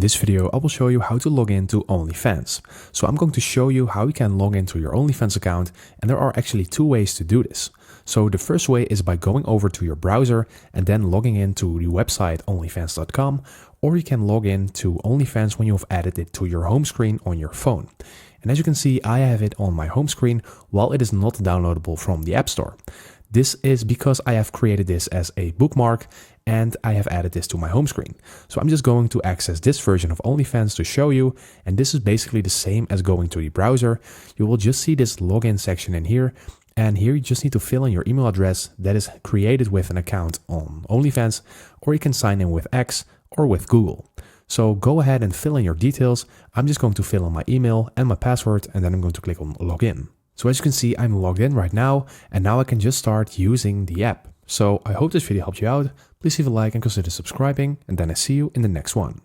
this video, I will show you how to log into OnlyFans. So I'm going to show you how you can log into your OnlyFans account, and there are actually two ways to do this. So the first way is by going over to your browser and then logging into the website onlyfans.com, or you can log in to OnlyFans when you have added it to your home screen on your phone. And as you can see, I have it on my home screen while it is not downloadable from the App Store. This is because I have created this as a bookmark and I have added this to my home screen. So I'm just going to access this version of OnlyFans to show you, and this is basically the same as going to the browser. You will just see this login section in here, and here you just need to fill in your email address that is created with an account on OnlyFans, or you can sign in with X or with Google. So go ahead and fill in your details. I'm just going to fill in my email and my password, and then I'm going to click on login. So as you can see, I'm logged in right now, and now I can just start using the app. So I hope this video helped you out. Please leave a like and consider subscribing, and then I see you in the next one.